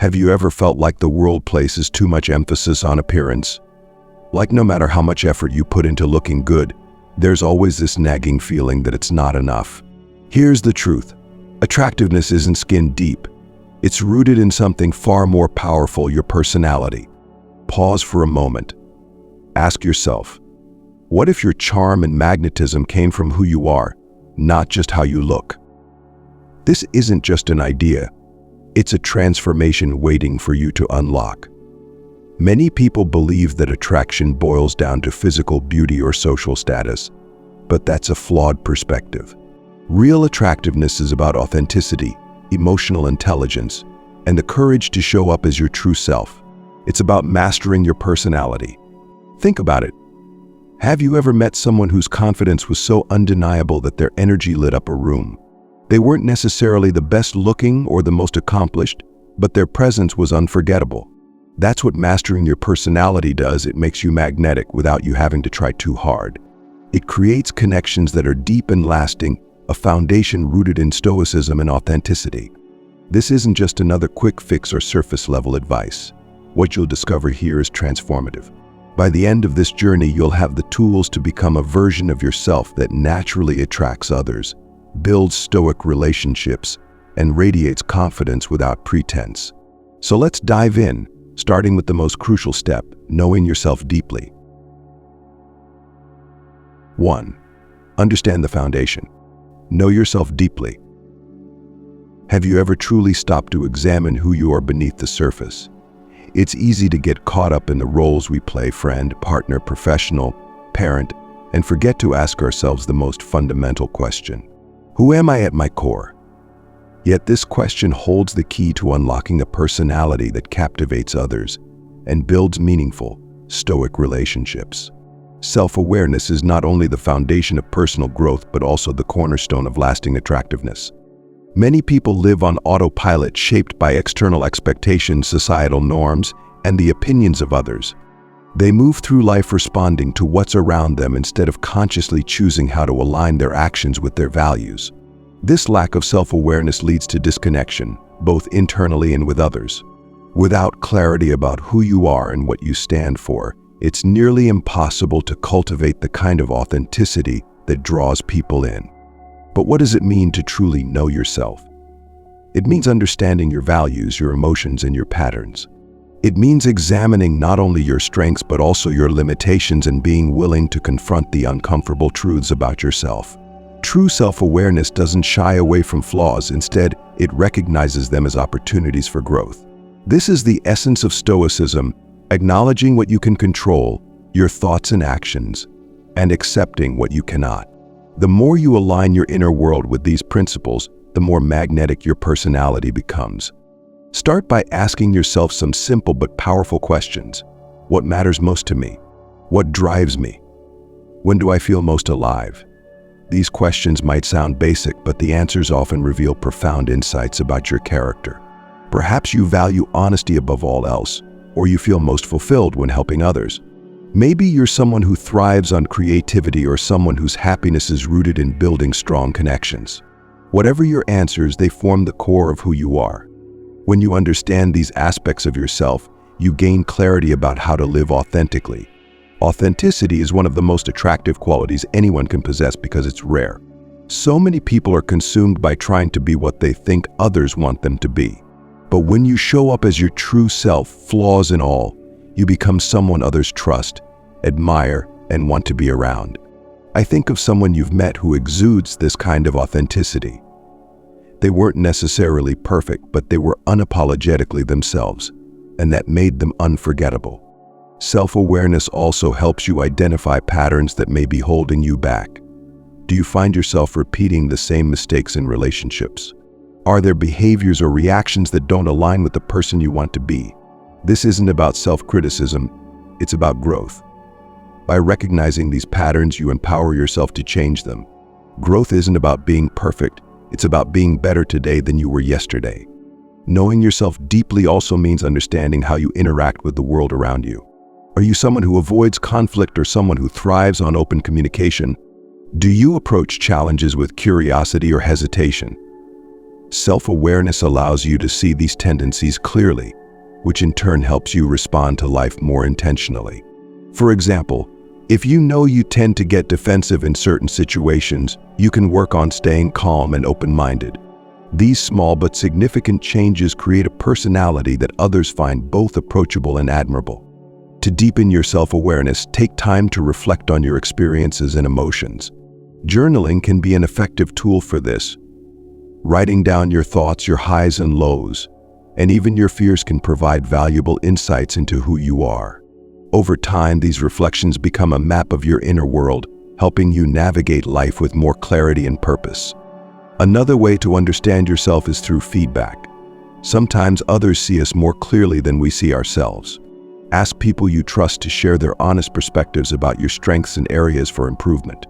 Have you ever felt like the world places too much emphasis on appearance? Like no matter how much effort you put into looking good, there's always this nagging feeling that it's not enough. Here's the truth. Attractiveness isn't skin deep. It's rooted in something far more powerful, your personality. Pause for a moment. Ask yourself, what if your charm and magnetism came from who you are, not just how you look? This isn't just an idea. It's a transformation waiting for you to unlock. Many people believe that attraction boils down to physical beauty or social status, but that's a flawed perspective. Real attractiveness is about authenticity, emotional intelligence, and the courage to show up as your true self. It's about mastering your personality. Think about it. Have you ever met someone whose confidence was so undeniable that their energy lit up a room? They weren't necessarily the best looking or the most accomplished, but their presence was unforgettable. That's what mastering your personality does. It makes you magnetic without you having to try too hard. It creates connections that are deep and lasting, a foundation rooted in stoicism and authenticity. This isn't just another quick fix or surface-level advice. What you'll discover here is transformative. By the end of this journey, you'll have the tools to become a version of yourself that naturally attracts others, builds stoic relationships, and radiates confidence without pretense. So let's dive in, starting with the most crucial step, knowing yourself deeply. 1. Understand the foundation. Know yourself deeply. Have you ever truly stopped to examine who you are beneath the surface? It's easy to get caught up in the roles we play: friend, partner, professional, parent, and forget to ask ourselves the most fundamental question. Who am I at my core? Yet this question holds the key to unlocking a personality that captivates others and builds meaningful, stoic relationships. Self-awareness is not only the foundation of personal growth, but also the cornerstone of lasting attractiveness. Many people live on autopilot, shaped by external expectations, societal norms, and the opinions of others. They move through life responding to what's around them instead of consciously choosing how to align their actions with their values. This lack of self-awareness leads to disconnection, both internally and with others. Without clarity about who you are and what you stand for, it's nearly impossible to cultivate the kind of authenticity that draws people in. But what does it mean to truly know yourself? It means understanding your values, your emotions, and your patterns. It means examining not only your strengths but also your limitations and being willing to confront the uncomfortable truths about yourself. True self-awareness doesn't shy away from flaws. Instead, it recognizes them as opportunities for growth. This is the essence of stoicism: acknowledging what you can control, your thoughts and actions, and accepting what you cannot. The more you align your inner world with these principles, the more magnetic your personality becomes. Start by asking yourself some simple but powerful questions. What matters most to me? What drives me? When do I feel most alive? These questions might sound basic, but the answers often reveal profound insights about your character. Perhaps you value honesty above all else, or you feel most fulfilled when helping others. Maybe you're someone who thrives on creativity, or someone whose happiness is rooted in building strong connections. Whatever your answers, they form the core of who you are. When you understand these aspects of yourself, you gain clarity about how to live authentically. Authenticity is one of the most attractive qualities anyone can possess because it's rare. So many people are consumed by trying to be what they think others want them to be. But when you show up as your true self, flaws and all, you become someone others trust, admire, and want to be around. I think of someone you've met who exudes this kind of authenticity. They weren't necessarily perfect, but they were unapologetically themselves, and that made them unforgettable. Self-awareness also helps you identify patterns that may be holding you back. Do you find yourself repeating the same mistakes in relationships? Are there behaviors or reactions that don't align with the person you want to be? This isn't about self-criticism, it's about growth. By recognizing these patterns, you empower yourself to change them. Growth isn't about being perfect, it's about being better today than you were yesterday. Knowing yourself deeply also means understanding how you interact with the world around you. Are you someone who avoids conflict or someone who thrives on open communication? Do you approach challenges with curiosity or hesitation? Self-awareness allows you to see these tendencies clearly, which in turn helps you respond to life more intentionally. For example, if you know you tend to get defensive in certain situations, you can work on staying calm and open-minded. These small but significant changes create a personality that others find both approachable and admirable. To deepen your self-awareness, take time to reflect on your experiences and emotions. Journaling can be an effective tool for this. Writing down your thoughts, your highs and lows, and even your fears can provide valuable insights into who you are. Over time, these reflections become a map of your inner world, helping you navigate life with more clarity and purpose. Another way to understand yourself is through feedback. Sometimes others see us more clearly than we see ourselves. Ask people you trust to share their honest perspectives about your strengths and areas for improvement.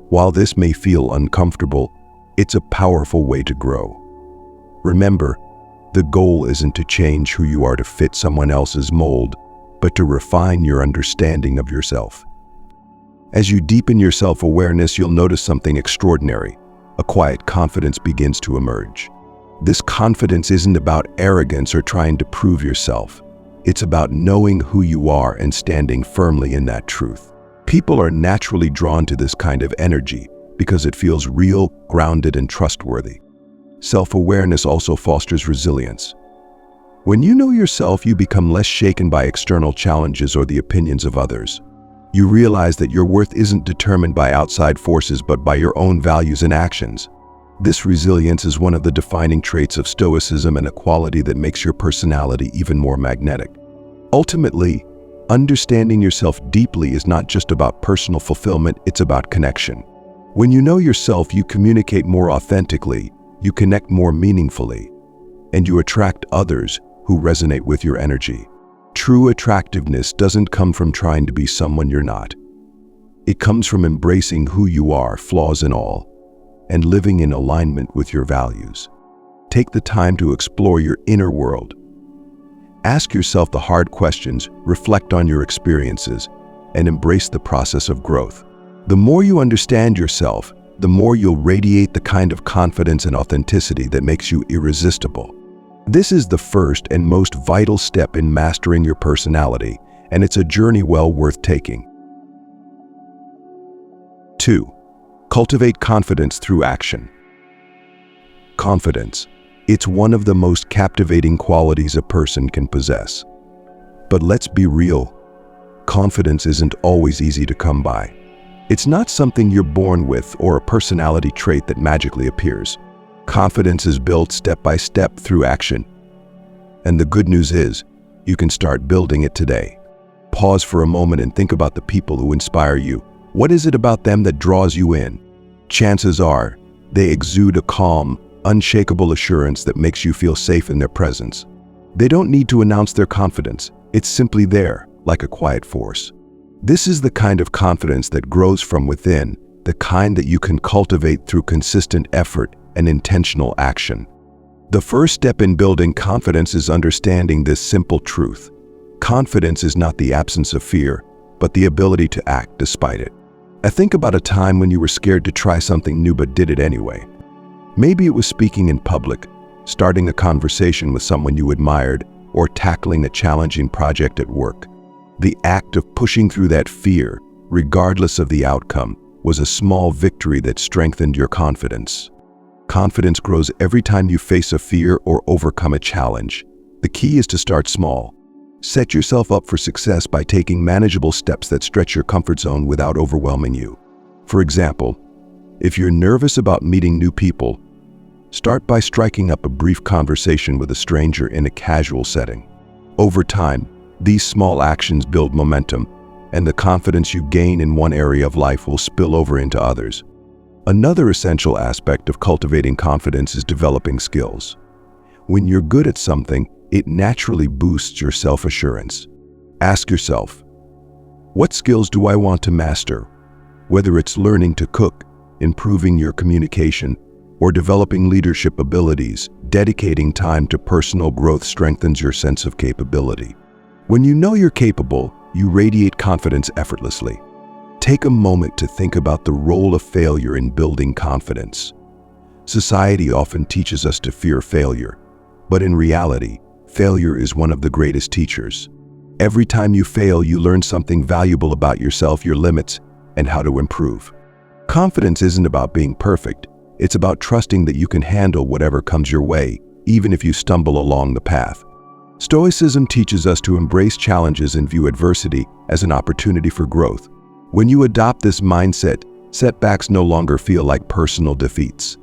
While this may feel uncomfortable, it's a powerful way to grow. Remember, the goal isn't to change who you are to fit someone else's mold, but to refine your understanding of yourself. As you deepen your self-awareness, you'll notice something extraordinary. A quiet confidence begins to emerge. This confidence isn't about arrogance or trying to prove yourself. It's about knowing who you are and standing firmly in that truth. People are naturally drawn to this kind of energy because it feels real, grounded, and trustworthy. Self-awareness also fosters resilience. When you know yourself, you become less shaken by external challenges or the opinions of others. You realize that your worth isn't determined by outside forces but by your own values and actions. This resilience is one of the defining traits of Stoicism and a quality that makes your personality even more magnetic. Ultimately, understanding yourself deeply is not just about personal fulfillment, it's about connection. When you know yourself, you communicate more authentically, you connect more meaningfully, and you attract others who resonate with your energy. True attractiveness doesn't come from trying to be someone you're not. It comes from embracing who you are, flaws and all, and living in alignment with your values. Take the time to explore your inner world. Ask yourself the hard questions, reflect on your experiences, and embrace the process of growth. The more you understand yourself, the more you'll radiate the kind of confidence and authenticity that makes you irresistible. This is the first and most vital step in mastering your personality, and it's a journey well worth taking. 2. Cultivate confidence through action. Confidence. It's one of the most captivating qualities a person can possess. But let's be real, confidence isn't always easy to come by. It's not something you're born with or a personality trait that magically appears. Confidence is built step by step through action. And the good news is, you can start building it today. Pause for a moment and think about the people who inspire you. What is it about them that draws you in? Chances are, they exude a calm, unshakable assurance that makes you feel safe in their presence. They don't need to announce their confidence. It's simply there, like a quiet force. This is the kind of confidence that grows from within, the kind that you can cultivate through consistent effort and intentional action. The first step in building confidence is understanding this simple truth. Confidence is not the absence of fear, but the ability to act despite it. Think about a time when you were scared to try something new but did it anyway. Maybe it was speaking in public, starting a conversation with someone you admired, or tackling a challenging project at work. The act of pushing through that fear, regardless of the outcome, was a small victory that strengthened your confidence. Confidence grows every time you face a fear or overcome a challenge. The key is to start small. Set yourself up for success by taking manageable steps that stretch your comfort zone without overwhelming you. For example, if you're nervous about meeting new people, start by striking up a brief conversation with a stranger in a casual setting. Over time, these small actions build momentum, and the confidence you gain in one area of life will spill over into others. Another essential aspect of cultivating confidence is developing skills. When you're good at something, it naturally boosts your self-assurance. Ask yourself, what skills do I want to master? Whether it's learning to cook, improving your communication, or developing leadership abilities, dedicating time to personal growth strengthens your sense of capability. When you know you're capable, you radiate confidence effortlessly. Take a moment to think about the role of failure in building confidence. Society often teaches us to fear failure, but in reality, failure is one of the greatest teachers. Every time you fail, you learn something valuable about yourself, your limits, and how to improve. Confidence isn't about being perfect. It's about trusting that you can handle whatever comes your way, even if you stumble along the path. Stoicism teaches us to embrace challenges and view adversity as an opportunity for growth. When you adopt this mindset, setbacks no longer feel like personal defeats.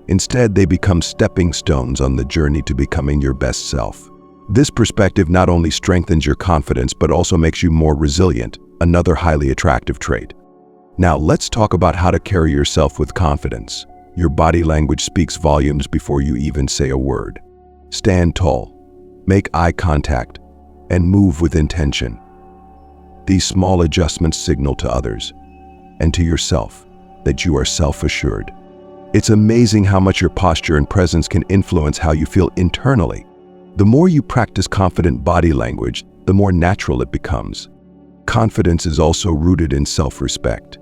Instead, they become stepping stones on the journey to becoming your best self. This perspective not only strengthens your confidence, but also makes you more resilient, another highly attractive trait. Now, let's talk about how to carry yourself with confidence. Your body language speaks volumes before you even say a word. Stand tall, make eye contact, and move with intention. These small adjustments signal to others and to yourself that you are self-assured. It's amazing how much your posture and presence can influence how you feel internally. The more you practice confident body language, the more natural it becomes. Confidence is also rooted in self-respect.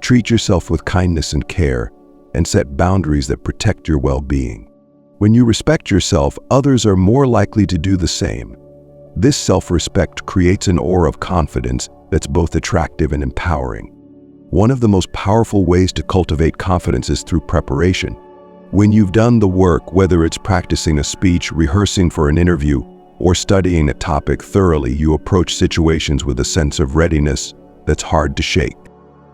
Treat yourself with kindness and care, and set boundaries that protect your well-being. When you respect yourself, others are more likely to do the same. This self-respect creates an aura of confidence that's both attractive and empowering. One of the most powerful ways to cultivate confidence is through preparation. When you've done the work, whether it's practicing a speech, rehearsing for an interview, or studying a topic thoroughly, you approach situations with a sense of readiness that's hard to shake.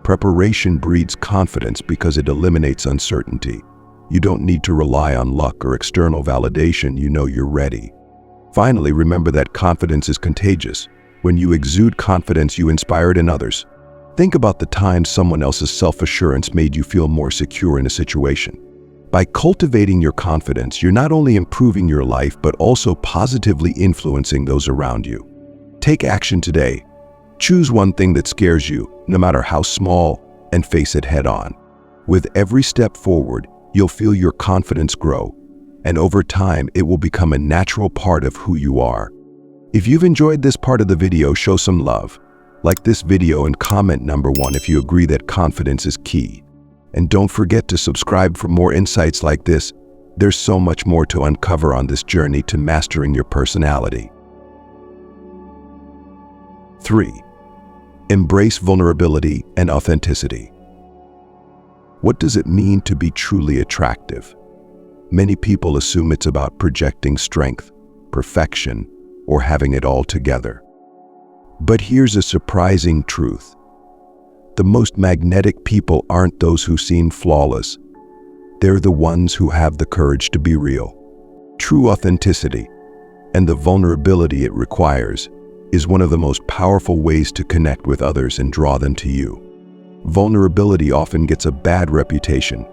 Preparation breeds confidence because it eliminates uncertainty. You don't need to rely on luck or external validation. You know you're ready. Finally, remember that confidence is contagious. When you exude confidence, you inspire it in others. Think about the times someone else's self-assurance made you feel more secure in a situation. By cultivating your confidence, you're not only improving your life, but also positively influencing those around you. Take action today. Choose one thing that scares you, no matter how small, and face it head-on. With every step forward, you'll feel your confidence grow, and over time, it will become a natural part of who you are. If you've enjoyed this part of the video, show some love. Like this video and comment number 1 if you agree that confidence is key. And don't forget to subscribe for more insights like this. There's so much more to uncover on this journey to mastering your personality. 3. Embrace vulnerability and authenticity. What does it mean to be truly attractive? Many people assume it's about projecting strength, perfection, or having it all together. But here's a surprising truth. The most magnetic people aren't those who seem flawless. They're the ones who have the courage to be real. True authenticity, and the vulnerability it requires, is one of the most powerful ways to connect with others and draw them to you. Vulnerability often gets a bad reputation.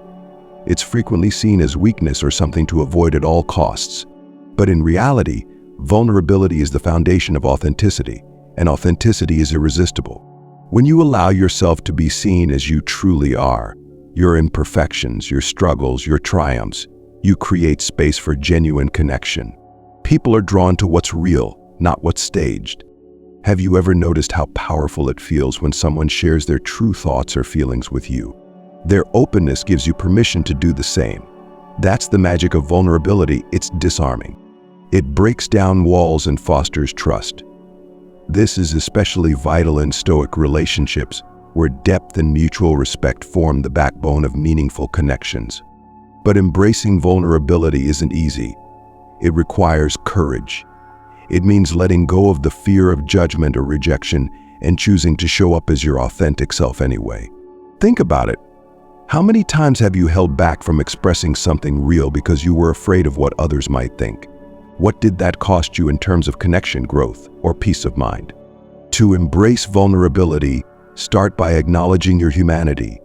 It's frequently seen as weakness or something to avoid at all costs. But in reality, vulnerability is the foundation of authenticity, and authenticity is irresistible. When you allow yourself to be seen as you truly are, your imperfections, your struggles, your triumphs, you create space for genuine connection. People are drawn to what's real, not what's staged. Have you ever noticed how powerful it feels when someone shares their true thoughts or feelings with you? Their openness gives you permission to do the same. That's the magic of vulnerability. It's disarming. It breaks down walls and fosters trust. This is especially vital in Stoic relationships, where depth and mutual respect form the backbone of meaningful connections. But embracing vulnerability isn't easy. It requires courage. It means letting go of the fear of judgment or rejection and choosing to show up as your authentic self anyway. Think about it. How many times have you held back from expressing something real because you were afraid of what others might think? What did that cost you in terms of connection, growth, or peace of mind? To embrace vulnerability, start by acknowledging your humanity.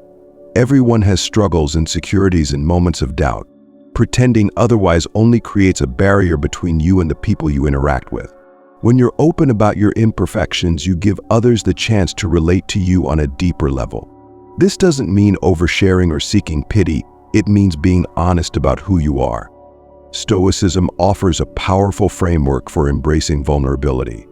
Everyone has struggles, insecurities, and moments of doubt. Pretending otherwise only creates a barrier between you and the people you interact with. When you're open about your imperfections, you give others the chance to relate to you on a deeper level. This doesn't mean oversharing or seeking pity. It means being honest about who you are. Stoicism offers a powerful framework for embracing vulnerability.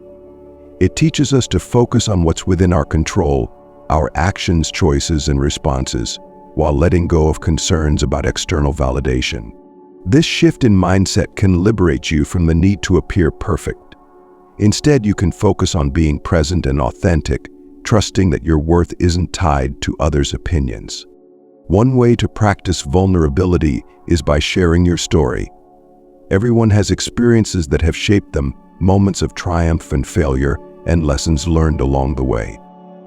It teaches us to focus on what's within our control, our actions, choices, and responses, while letting go of concerns about external validation. This shift in mindset can liberate you from the need to appear perfect. Instead, you can focus on being present and authentic, trusting that your worth isn't tied to others' opinions. One way to practice vulnerability is by sharing your story. Everyone has experiences that have shaped them, moments of triumph and failure, and lessons learned along the way.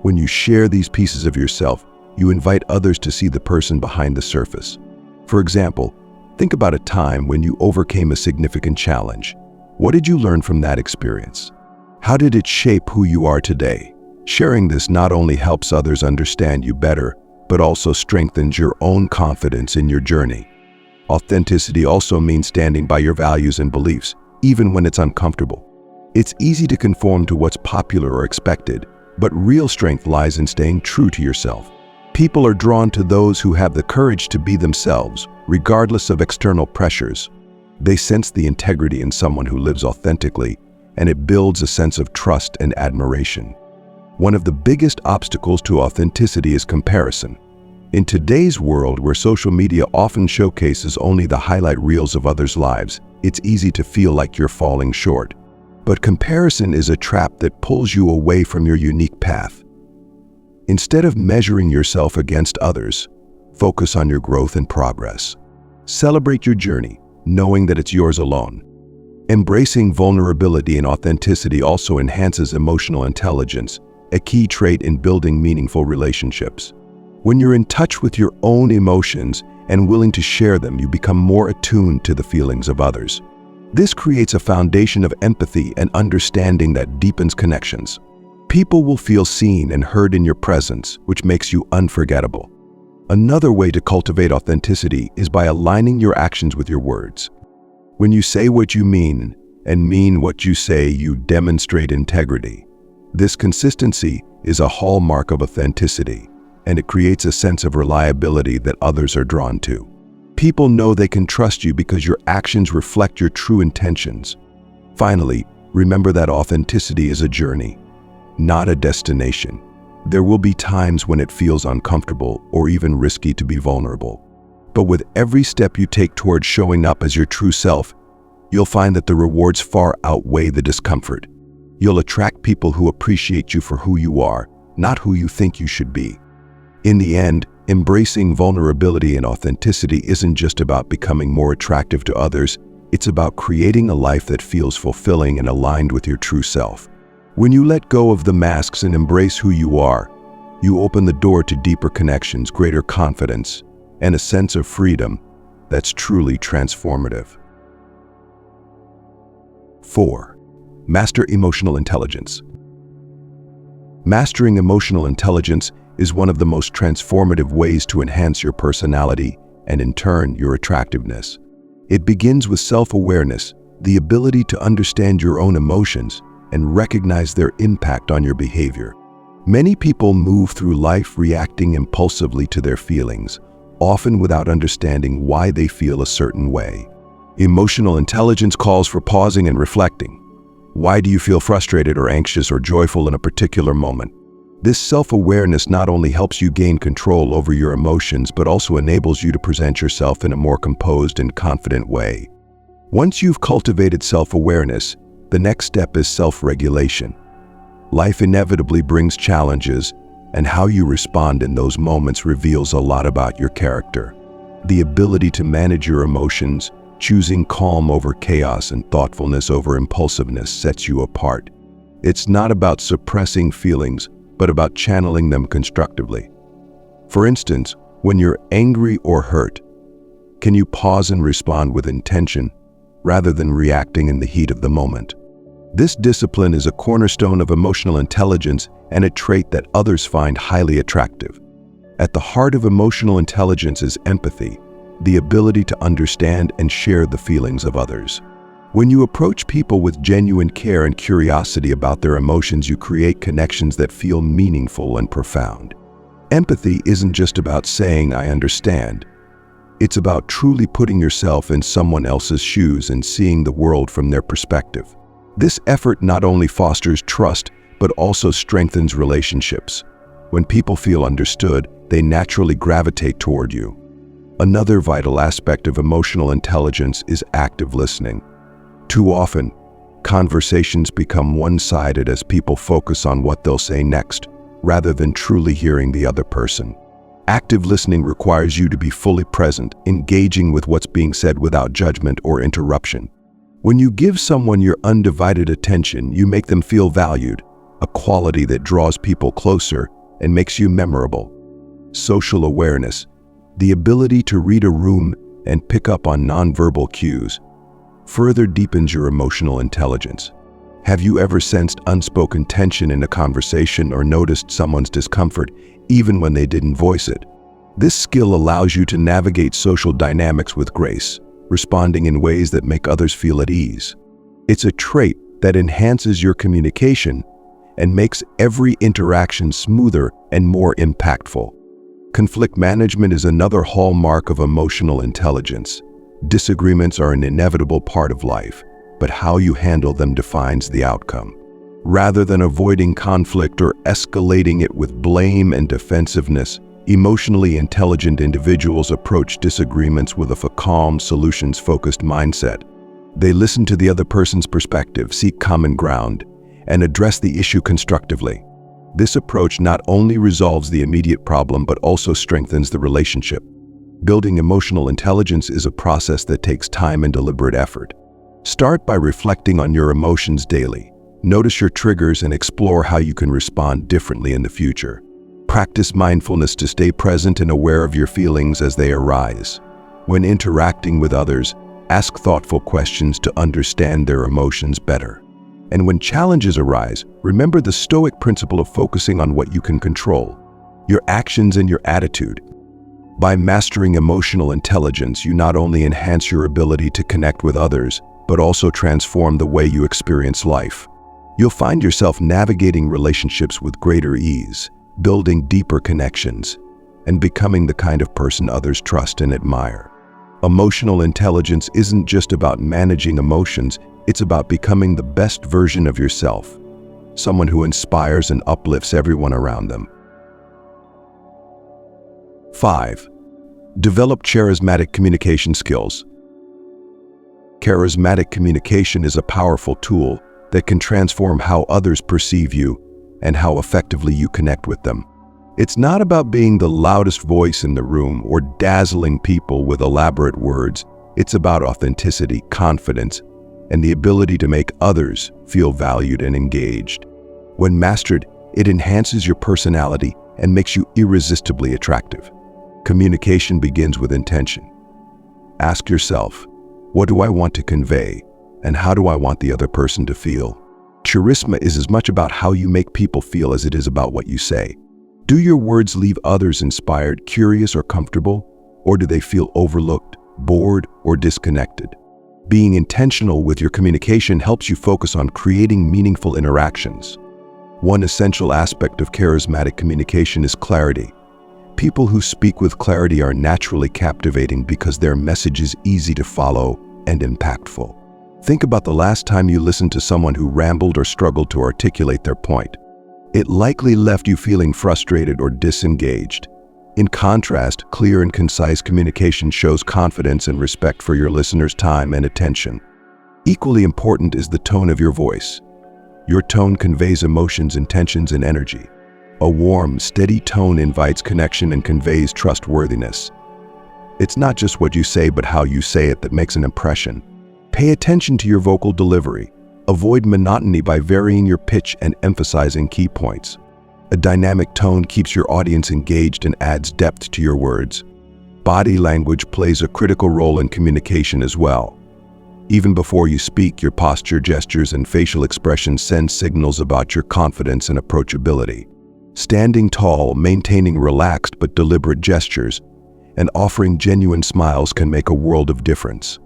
When you share these pieces of yourself, you invite others to see the person behind the surface. For example, think about a time when you overcame a significant challenge. What did you learn from that experience? How did it shape who you are today? Sharing this not only helps others understand you better, but also strengthens your own confidence in your journey. Authenticity also means standing by your values and beliefs, even when it's uncomfortable. It's easy to conform to what's popular or expected, but real strength lies in staying true to yourself. People are drawn to those who have the courage to be themselves, regardless of external pressures. They sense the integrity in someone who lives authentically, and it builds a sense of trust and admiration. One of the biggest obstacles to authenticity is comparison. In today's world, where social media often showcases only the highlight reels of others' lives, it's easy to feel like you're falling short. But comparison is a trap that pulls you away from your unique path. Instead of measuring yourself against others, focus on your growth and progress. Celebrate your journey, knowing that it's yours alone. Embracing vulnerability and authenticity also enhances emotional intelligence, a key trait in building meaningful relationships. When you're in touch with your own emotions and willing to share them, you become more attuned to the feelings of others. This creates a foundation of empathy and understanding that deepens connections. People will feel seen and heard in your presence, which makes you unforgettable. Another way to cultivate authenticity is by aligning your actions with your words. When you say what you mean and mean what you say, you demonstrate integrity. This consistency is a hallmark of authenticity, and it creates a sense of reliability that others are drawn to. People know they can trust you because your actions reflect your true intentions. Finally, remember that authenticity is a journey, not a destination. There will be times when it feels uncomfortable or even risky to be vulnerable. But with every step you take towards showing up as your true self, you'll find that the rewards far outweigh the discomfort. You'll attract people who appreciate you for who you are, not who you think you should be. In the end, embracing vulnerability and authenticity isn't just about becoming more attractive to others, it's about creating a life that feels fulfilling and aligned with your true self. When you let go of the masks and embrace who you are, you open the door to deeper connections, greater confidence, and a sense of freedom that's truly transformative. 4. Master emotional intelligence. Mastering emotional intelligence is one of the most transformative ways to enhance your personality and, in turn, your attractiveness. It begins with self-awareness, the ability to understand your own emotions and recognize their impact on your behavior. Many people move through life reacting impulsively to their feelings, often without understanding why they feel a certain way. Emotional intelligence calls for pausing and reflecting. Why do you feel frustrated or anxious or joyful in a particular moment? This self-awareness not only helps you gain control over your emotions, but also enables you to present yourself in a more composed and confident way. Once you've cultivated self-awareness, the next step is self-regulation. Life inevitably brings challenges, and how you respond in those moments reveals a lot about your character. The ability to manage your emotions, choosing calm over chaos and thoughtfulness over impulsiveness, sets you apart. It's not about suppressing feelings, but about channeling them constructively. For instance, when you're angry or hurt, can you pause and respond with intention rather than reacting in the heat of the moment? This discipline is a cornerstone of emotional intelligence and a trait that others find highly attractive. At the heart of emotional intelligence is empathy, the ability to understand and share the feelings of others. When you approach people with genuine care and curiosity about their emotions, you create connections that feel meaningful and profound. Empathy isn't just about saying, "I understand." It's about truly putting yourself in someone else's shoes and seeing the world from their perspective. This effort not only fosters trust, but also strengthens relationships. When people feel understood, they naturally gravitate toward you. Another vital aspect of emotional intelligence is active listening. Too often, conversations become one-sided as people focus on what they'll say next, rather than truly hearing the other person. Active listening requires you to be fully present, engaging with what's being said without judgment or interruption. When you give someone your undivided attention, you make them feel valued, a quality that draws people closer and makes you memorable. Social awareness, the ability to read a room and pick up on nonverbal cues, further deepens your emotional intelligence. Have you ever sensed unspoken tension in a conversation or noticed someone's discomfort even when they didn't voice it? This skill allows you to navigate social dynamics with grace, responding in ways that make others feel at ease. It's a trait that enhances your communication and makes every interaction smoother and more impactful. Conflict management is another hallmark of emotional intelligence. Disagreements are an inevitable part of life, but how you handle them defines the outcome. Rather than avoiding conflict or escalating it with blame and defensiveness, emotionally intelligent individuals approach disagreements with a calm, solutions-focused mindset. They listen to the other person's perspective, seek common ground, and address the issue constructively. This approach not only resolves the immediate problem but also strengthens the relationship. Building emotional intelligence is a process that takes time and deliberate effort. Start by reflecting on your emotions daily. Notice your triggers and explore how you can respond differently in the future. Practice mindfulness to stay present and aware of your feelings as they arise. When interacting with others, ask thoughtful questions to understand their emotions better. And when challenges arise, remember the Stoic principle of focusing on what you can control, your actions and your attitude. By mastering emotional intelligence, you not only enhance your ability to connect with others, but also transform the way you experience life. You'll find yourself navigating relationships with greater ease, building deeper connections, and becoming the kind of person others trust and admire. Emotional intelligence isn't just about managing emotions, it's about becoming the best version of yourself, someone who inspires and uplifts everyone around them. 5. Develop charismatic communication skills. Charismatic communication is a powerful tool that can transform how others perceive you and how effectively you connect with them. It's not about being the loudest voice in the room or dazzling people with elaborate words. It's about authenticity, confidence, and the ability to make others feel valued and engaged. When mastered, it enhances your personality and makes you irresistibly attractive. Communication begins with intention. Ask yourself, what do I want to convey, and how do I want the other person to feel? Charisma is as much about how you make people feel as it is about what you say. Do your words leave others inspired, curious, or comfortable, or do they feel overlooked, bored, or disconnected? Being intentional with your communication helps you focus on creating meaningful interactions. One essential aspect of charismatic communication is clarity. People who speak with clarity are naturally captivating because their message is easy to follow and impactful. Think about the last time you listened to someone who rambled or struggled to articulate their point. It likely left you feeling frustrated or disengaged. In contrast, clear and concise communication shows confidence and respect for your listeners' time and attention. Equally important is the tone of your voice. Your tone conveys emotions, intentions, and energy. A warm, steady tone invites connection and conveys trustworthiness. It's not just what you say, but how you say it that makes an impression. Pay attention to your vocal delivery. Avoid monotony by varying your pitch and emphasizing key points. A dynamic tone keeps your audience engaged and adds depth to your words. Body language plays a critical role in communication as well. Even before you speak, your posture, gestures, and facial expressions send signals about your confidence and approachability. Standing tall, maintaining relaxed but deliberate gestures, and offering genuine smiles can make a world of difference.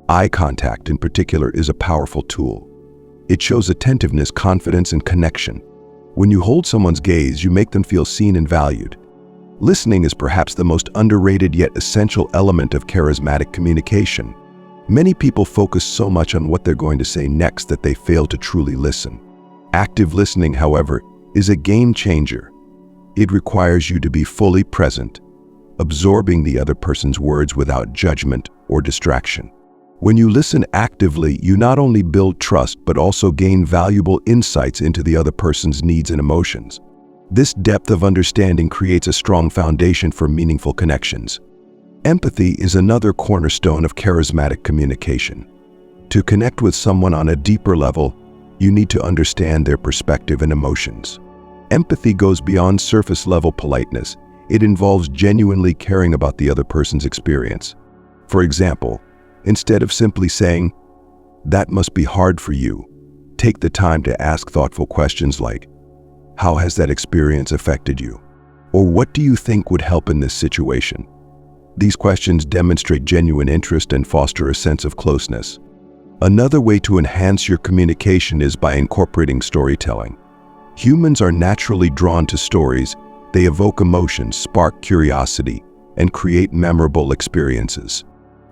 Eye contact, in particular, is a powerful tool. It shows attentiveness, confidence, and connection. When you hold someone's gaze, you make them feel seen and valued. Listening is perhaps the most underrated yet essential element of charismatic communication. Many people focus so much on what they're going to say next that they fail to truly listen. Active listening, however, is a game changer. It requires you to be fully present, absorbing the other person's words without judgment or distraction. When you listen actively, you not only build trust but also gain valuable insights into the other person's needs and emotions. This depth of understanding creates a strong foundation for meaningful connections. Empathy is another cornerstone of charismatic communication. To connect with someone on a deeper level, you need to understand their perspective and emotions. Empathy goes beyond surface-level politeness. It involves genuinely caring about the other person's experience. For example, instead of simply saying, "That must be hard for you," take the time to ask thoughtful questions like, "How has that experience affected you?" Or "What do you think would help in this situation?" These questions demonstrate genuine interest and foster a sense of closeness. Another way to enhance your communication is by incorporating storytelling. Humans are naturally drawn to stories. They evoke emotions, spark curiosity, and create memorable experiences.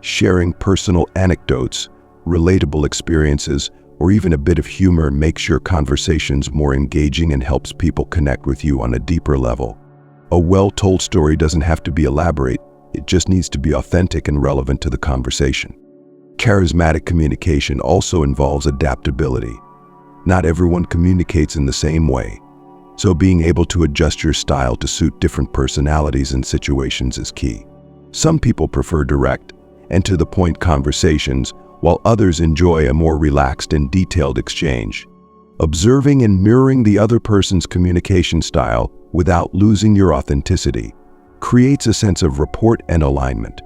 Sharing personal anecdotes, relatable experiences, or even a bit of humor makes your conversations more engaging and helps people connect with you on a deeper level. A well-told story doesn't have to be elaborate. It just needs to be authentic and relevant to the conversation. Charismatic communication also involves adaptability. Not everyone communicates in the same way, so being able to adjust your style to suit different personalities and situations is key. Some people prefer direct and to-the-point conversations, while others enjoy a more relaxed and detailed exchange. Observing and mirroring the other person's communication style without losing your authenticity creates a sense of rapport and alignment.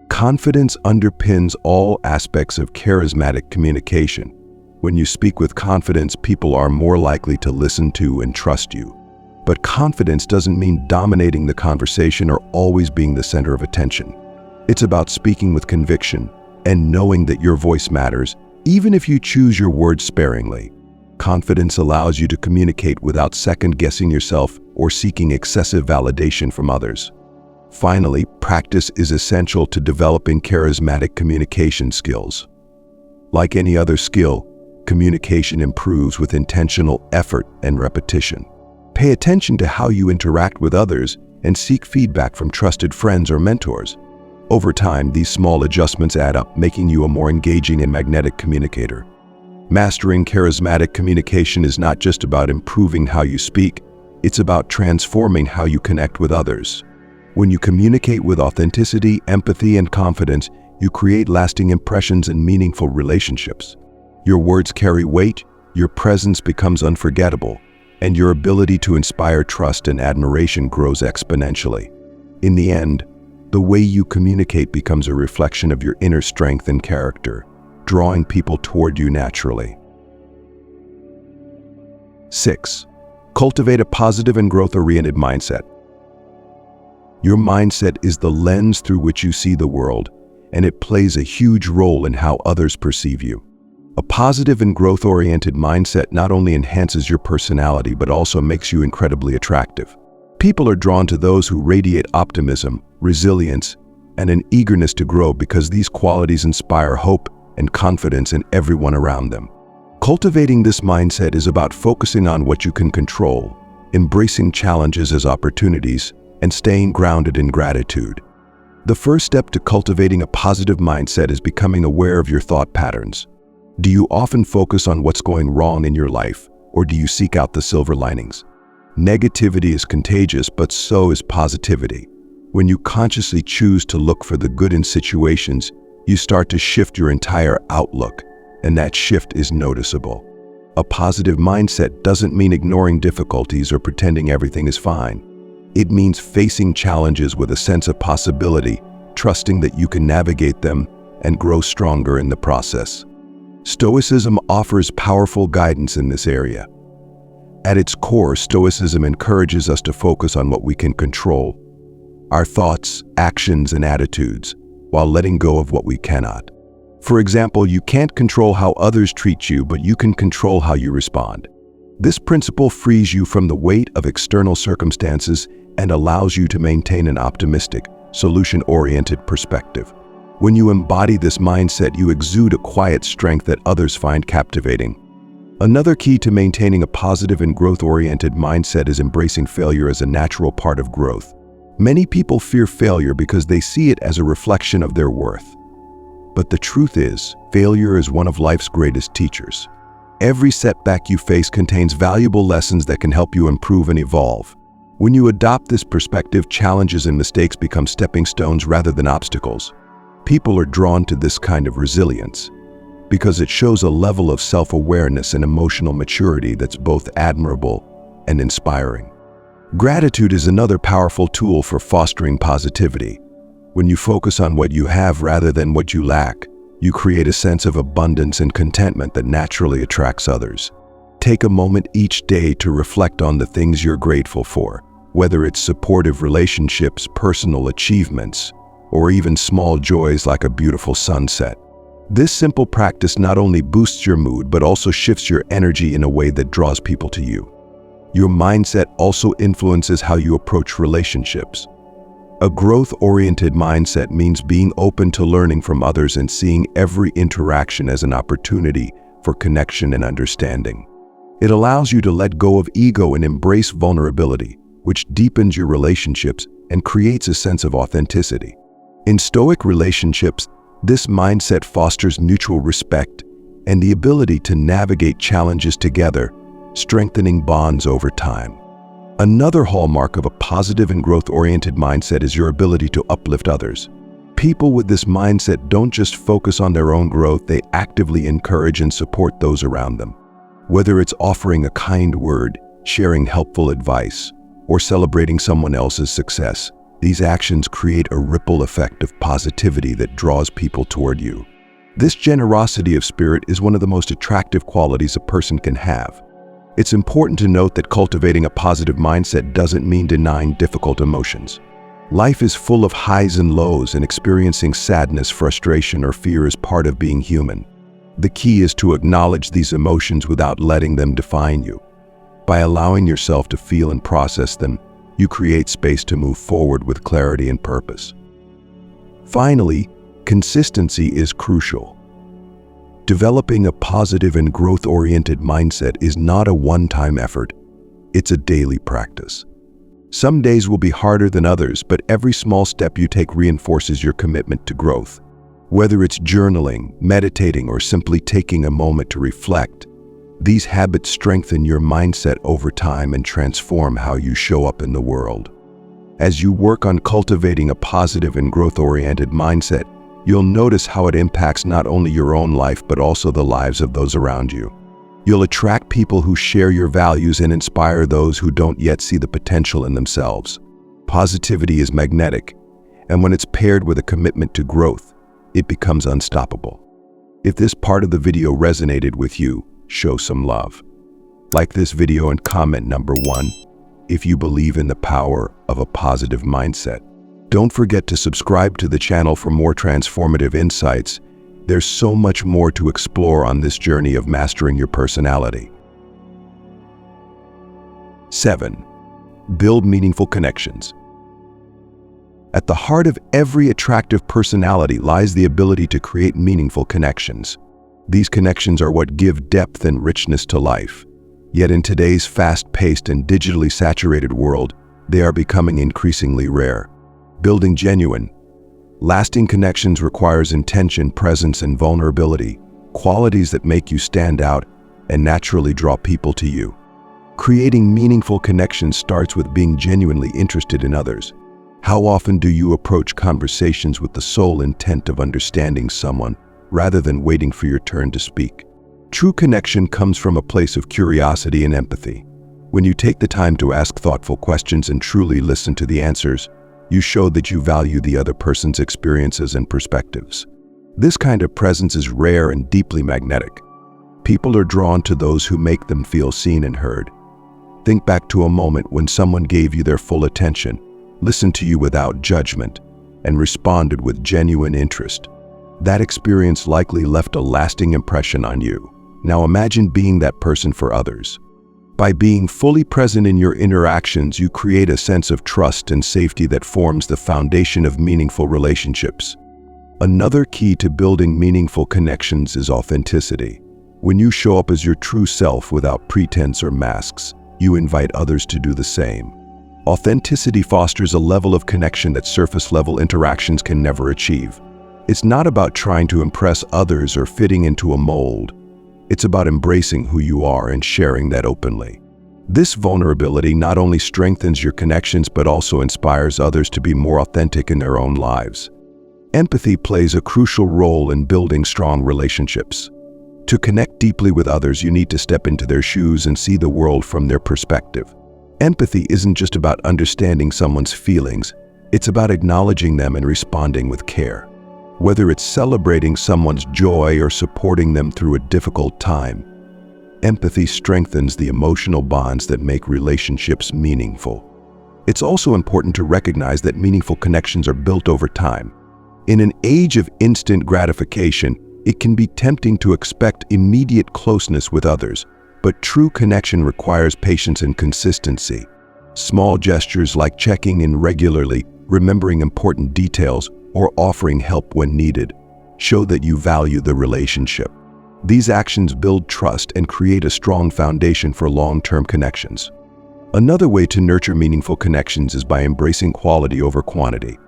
Confidence underpins all aspects of charismatic communication. When you speak with confidence, people are more likely to listen to and trust you. But confidence doesn't mean dominating the conversation or always being the center of attention. It's about speaking with conviction and knowing that your voice matters, even if you choose your words sparingly. Confidence allows you to communicate without second-guessing yourself or seeking excessive validation from others. Finally, practice is essential to developing charismatic communication skills. Like any other skill, communication improves with intentional effort and repetition. Pay attention to how you interact with others and seek feedback from trusted friends or mentors. Over time, these small adjustments add up, making you a more engaging and magnetic communicator. Mastering charismatic communication is not just about improving how you speak, it's about transforming how you connect with others. When you communicate with authenticity, empathy, and confidence, you create lasting impressions and meaningful relationships. Your words carry weight, your presence becomes unforgettable, and your ability to inspire trust and admiration grows exponentially. In the end, the way you communicate becomes a reflection of your inner strength and character, drawing people toward you naturally. 6. Cultivate a positive and growth-oriented mindset. Your mindset is the lens through which you see the world, and it plays a huge role in how others perceive you. A positive and growth-oriented mindset not only enhances your personality but also makes you incredibly attractive. People are drawn to those who radiate optimism, resilience, and an eagerness to grow because these qualities inspire hope and confidence in everyone around them. Cultivating this mindset is about focusing on what you can control, embracing challenges as opportunities, and staying grounded in gratitude. The first step to cultivating a positive mindset is becoming aware of your thought patterns. Do you often focus on what's going wrong in your life, or do you seek out the silver linings? Negativity is contagious, but so is positivity. When you consciously choose to look for the good in situations, you start to shift your entire outlook, and that shift is noticeable. A positive mindset doesn't mean ignoring difficulties or pretending everything is fine. It means facing challenges with a sense of possibility, trusting that you can navigate them and grow stronger in the process. Stoicism offers powerful guidance in this area. At its core, Stoicism encourages us to focus on what we can control, our thoughts, actions, and attitudes, while letting go of what we cannot. For example, you can't control how others treat you, but you can control how you respond. This principle frees you from the weight of external circumstances and allows you to maintain an optimistic, solution-oriented perspective. When you embody this mindset, you exude a quiet strength that others find captivating. Another key to maintaining a positive and growth-oriented mindset is embracing failure as a natural part of growth. Many people fear failure because they see it as a reflection of their worth. But the truth is, failure is one of life's greatest teachers. Every setback you face contains valuable lessons that can help you improve and evolve. When you adopt this perspective, challenges and mistakes become stepping stones rather than obstacles. People are drawn to this kind of resilience because it shows a level of self-awareness and emotional maturity that's both admirable and inspiring. Gratitude is another powerful tool for fostering positivity. When you focus on what you have rather than what you lack, you create a sense of abundance and contentment that naturally attracts others. Take a moment each day to reflect on the things you're grateful for, whether it's supportive relationships, personal achievements, or even small joys like a beautiful sunset. This simple practice not only boosts your mood, but also shifts your energy in a way that draws people to you. Your mindset also influences how you approach relationships. A growth-oriented mindset means being open to learning from others and seeing every interaction as an opportunity for connection and understanding. It allows you to let go of ego and embrace vulnerability, which deepens your relationships and creates a sense of authenticity. In Stoic relationships, this mindset fosters mutual respect and the ability to navigate challenges together, strengthening bonds over time. Another hallmark of a positive and growth-oriented mindset is your ability to uplift others. People with this mindset don't just focus on their own growth, they actively encourage and support those around them. Whether it's offering a kind word, sharing helpful advice, or celebrating someone else's success, these actions create a ripple effect of positivity that draws people toward you. This generosity of spirit is one of the most attractive qualities a person can have. It's important to note that cultivating a positive mindset doesn't mean denying difficult emotions. Life is full of highs and lows, and experiencing sadness, frustration, or fear is part of being human. The key is to acknowledge these emotions without letting them define you. By allowing yourself to feel and process them, you create space to move forward with clarity and purpose. Finally, consistency is crucial. Developing a positive and growth-oriented mindset is not a one-time effort, it's a daily practice. Some days will be harder than others, but every small step you take reinforces your commitment to growth. Whether it's journaling, meditating, or simply taking a moment to reflect, these habits strengthen your mindset over time and transform how you show up in the world. As you work on cultivating a positive and growth-oriented mindset, you'll notice how it impacts not only your own life but also the lives of those around you. You'll attract people who share your values and inspire those who don't yet see the potential in themselves. Positivity is magnetic, and when it's paired with a commitment to growth, it becomes unstoppable. If this part of the video resonated with you, show some love. Like this video and comment number 1 if you believe in the power of a positive mindset. Don't forget to subscribe to the channel for more transformative insights. There's so much more to explore on this journey of mastering your personality. 7. Build meaningful connections. At the heart of every attractive personality lies the ability to create meaningful connections. These connections are what give depth and richness to life. Yet in today's fast-paced and digitally saturated world, they are becoming increasingly rare. Building genuine, lasting connections requires intention, presence, and vulnerability, qualities that make you stand out and naturally draw people to you. Creating meaningful connections starts with being genuinely interested in others. How often do you approach conversations with the sole intent of understanding someone, rather than waiting for your turn to speak? True connection comes from a place of curiosity and empathy. When you take the time to ask thoughtful questions and truly listen to the answers, you show that you value the other person's experiences and perspectives. This kind of presence is rare and deeply magnetic. People are drawn to those who make them feel seen and heard. Think back to a moment when someone gave you their full attention, listened to you without judgment, and responded with genuine interest. That experience likely left a lasting impression on you. Now imagine being that person for others. By being fully present in your interactions, you create a sense of trust and safety that forms the foundation of meaningful relationships. Another key to building meaningful connections is authenticity. When you show up as your true self without pretense or masks, you invite others to do the same. Authenticity fosters a level of connection that surface-level interactions can never achieve. It's not about trying to impress others or fitting into a mold. It's about embracing who you are and sharing that openly. This vulnerability not only strengthens your connections but also inspires others to be more authentic in their own lives. Empathy plays a crucial role in building strong relationships. To connect deeply with others, you need to step into their shoes and see the world from their perspective. Empathy isn't just about understanding someone's feelings, it's about acknowledging them and responding with care. Whether it's celebrating someone's joy or supporting them through a difficult time, empathy strengthens the emotional bonds that make relationships meaningful. It's also important to recognize that meaningful connections are built over time. In an age of instant gratification, it can be tempting to expect immediate closeness with others, but true connection requires patience and consistency. Small gestures like checking in regularly, remembering important details, or offering help when needed show that you value the relationship. These actions build trust and create a strong foundation for long-term connections. Another way to nurture meaningful connections is by embracing quality over quantity.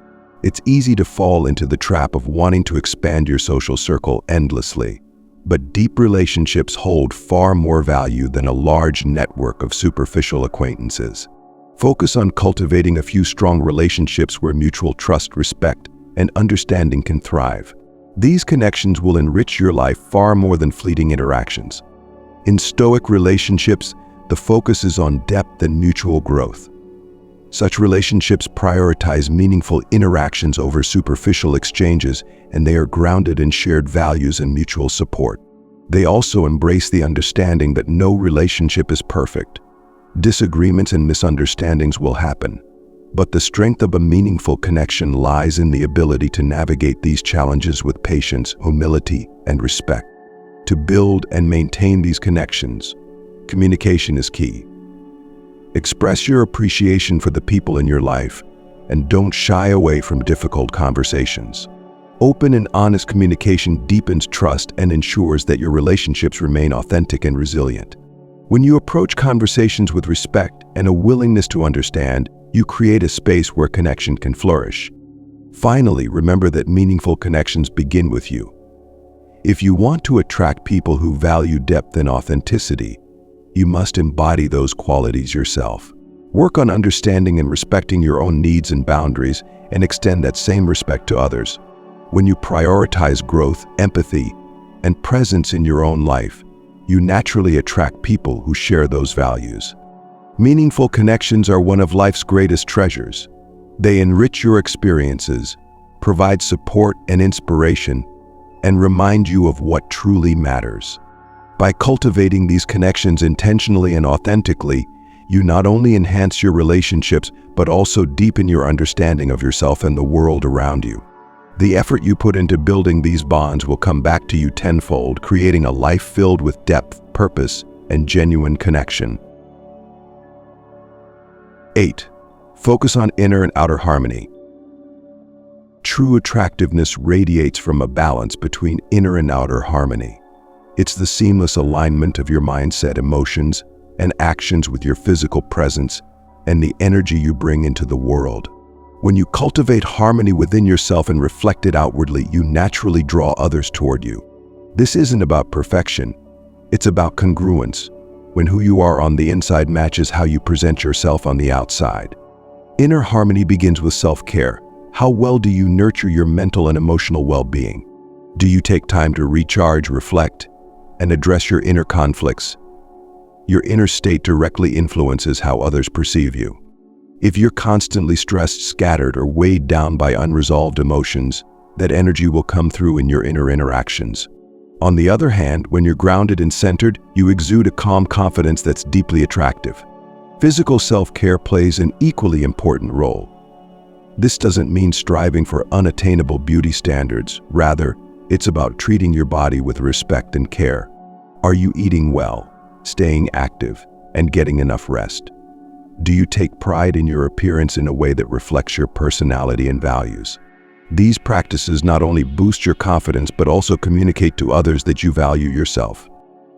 It's easy to fall into the trap of wanting to expand your social circle endlessly, but deep relationships hold far more value than a large network of superficial acquaintances. Focus on cultivating a few strong relationships where mutual trust, respect, and understanding can thrive. These connections will enrich your life far more than fleeting interactions. In Stoic relationships, the focus is on depth and mutual growth. Such relationships prioritize meaningful interactions over superficial exchanges, and they are grounded in shared values and mutual support. They also embrace the understanding that no relationship is perfect. Disagreements and misunderstandings will happen, but the strength of a meaningful connection lies in the ability to navigate these challenges with patience, humility, and respect. To build and maintain these connections, communication is key. Express your appreciation for the people in your life, and don't shy away from difficult conversations. Open and honest communication deepens trust and ensures that your relationships remain authentic and resilient. When you approach conversations with respect and a willingness to understand, you create a space where connection can flourish. Finally, remember that meaningful connections begin with you. If you want to attract people who value depth and authenticity, you must embody those qualities yourself. Work on understanding and respecting your own needs and boundaries, and extend that same respect to others. When you prioritize growth, empathy, and presence in your own life, you naturally attract people who share those values. Meaningful connections are one of life's greatest treasures. They enrich your experiences, provide support and inspiration, and remind you of what truly matters. By cultivating these connections intentionally and authentically, you not only enhance your relationships, but also deepen your understanding of yourself and the world around you. The effort you put into building these bonds will come back to you tenfold, creating a life filled with depth, purpose, and genuine connection. 8. Focus on inner and outer harmony. True attractiveness radiates from a balance between inner and outer harmony. It's the seamless alignment of your mindset, emotions, and actions with your physical presence and the energy you bring into the world. When you cultivate harmony within yourself and reflect it outwardly, you naturally draw others toward you. This isn't about perfection, it's about congruence, when who you are on the inside matches how you present yourself on the outside. Inner harmony begins with self-care. How well do you nurture your mental and emotional well-being? Do you take time to recharge, reflect, and address your inner conflicts? Your inner state directly influences how others perceive you. If you're constantly stressed, scattered, or weighed down by unresolved emotions, that energy will come through in your inner interactions. On the other hand, when you're grounded and centered, you exude a calm confidence that's deeply attractive. Physical self-care plays an equally important role. This doesn't mean striving for unattainable beauty standards. Rather, it's about treating your body with respect and care. Are you eating well, staying active, and getting enough rest? Do you take pride in your appearance in a way that reflects your personality and values? These practices not only boost your confidence but also communicate to others that you value yourself.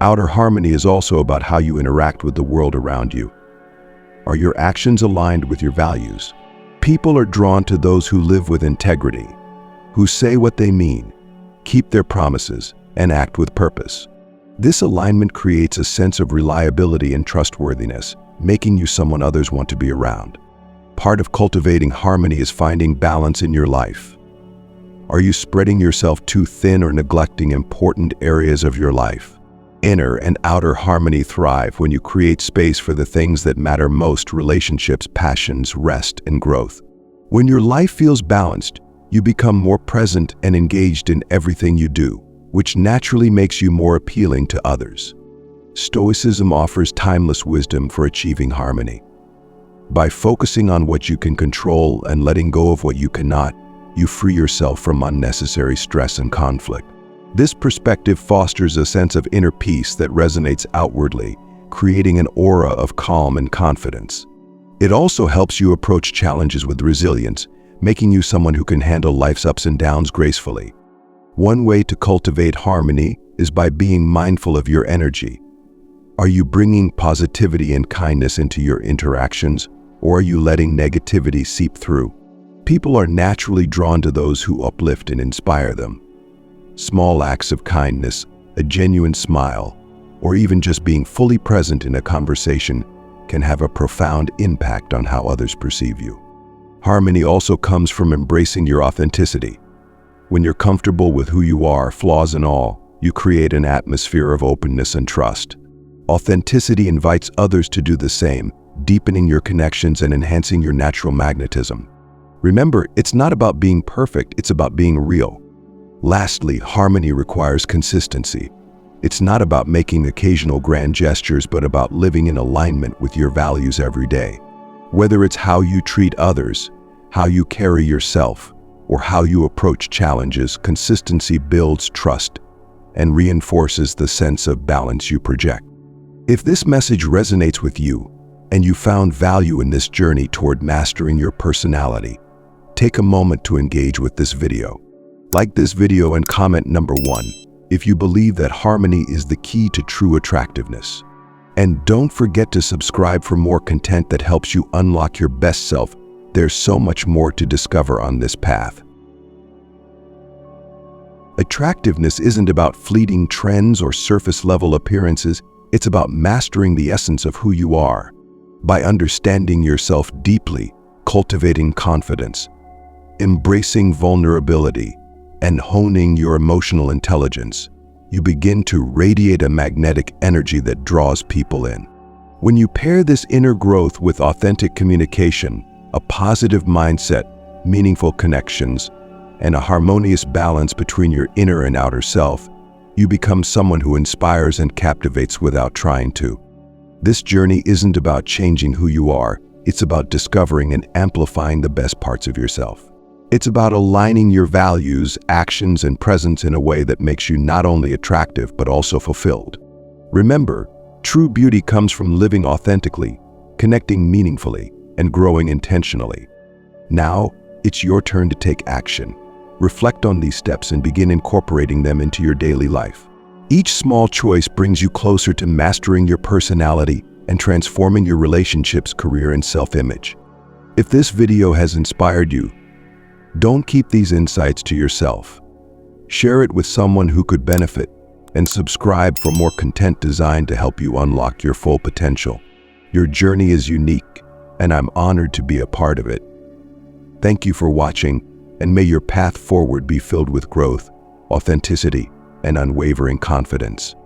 Outer harmony is also about how you interact with the world around you. Are your actions aligned with your values? People are drawn to those who live with integrity, who say what they mean, keep their promises, and act with purpose. This alignment creates a sense of reliability and trustworthiness, making you someone others want to be around. Part of cultivating harmony is finding balance in your life. Are you spreading yourself too thin or neglecting important areas of your life? Inner and outer harmony thrive when you create space for the things that matter most: relationships, passions, rest, and growth. When your life feels balanced, you become more present and engaged in everything you do, which naturally makes you more appealing to others. Stoicism offers timeless wisdom for achieving harmony. By focusing on what you can control and letting go of what you cannot, you free yourself from unnecessary stress and conflict. This perspective fosters a sense of inner peace that resonates outwardly, creating an aura of calm and confidence. It also helps you approach challenges with resilience, making you someone who can handle life's ups and downs gracefully. One way to cultivate harmony is by being mindful of your energy. Are you bringing positivity and kindness into your interactions, or are you letting negativity seep through? People are naturally drawn to those who uplift and inspire them. Small acts of kindness, a genuine smile, or even just being fully present in a conversation can have a profound impact on how others perceive you. Harmony also comes from embracing your authenticity. When you're comfortable with who you are, flaws and all, you create an atmosphere of openness and trust. Authenticity invites others to do the same, deepening your connections and enhancing your natural magnetism. Remember, it's not about being perfect, it's about being real. Lastly, harmony requires consistency. It's not about making occasional grand gestures, but about living in alignment with your values every day. Whether it's how you treat others, how you carry yourself, or how you approach challenges, consistency builds trust and reinforces the sense of balance you project. If this message resonates with you, and you found value in this journey toward mastering your personality, take a moment to engage with this video. Like this video and comment number 1 if you believe that harmony is the key to true attractiveness. And don't forget to subscribe for more content that helps you unlock your best self. There's so much more to discover on this path. Attractiveness isn't about fleeting trends or surface-level appearances. It's about mastering the essence of who you are. By understanding yourself deeply, cultivating confidence, embracing vulnerability, and honing your emotional intelligence, you begin to radiate a magnetic energy that draws people in. When you pair this inner growth with authentic communication, a positive mindset, meaningful connections, and a harmonious balance between your inner and outer self, you become someone who inspires and captivates without trying to. This journey isn't about changing who you are, it's about discovering and amplifying the best parts of yourself. It's about aligning your values, actions, and presence in a way that makes you not only attractive but also fulfilled. Remember, true beauty comes from living authentically, connecting meaningfully, and growing intentionally. Now, it's your turn to take action. Reflect on these steps and begin incorporating them into your daily life. Each small choice brings you closer to mastering your personality and transforming your relationships, career, and self-image. If this video has inspired you, don't keep these insights to yourself. Share it with someone who could benefit, and subscribe for more content designed to help you unlock your full potential. Your journey is unique, and I'm honored to be a part of it. Thank you for watching, and may your path forward be filled with growth, authenticity, and unwavering confidence.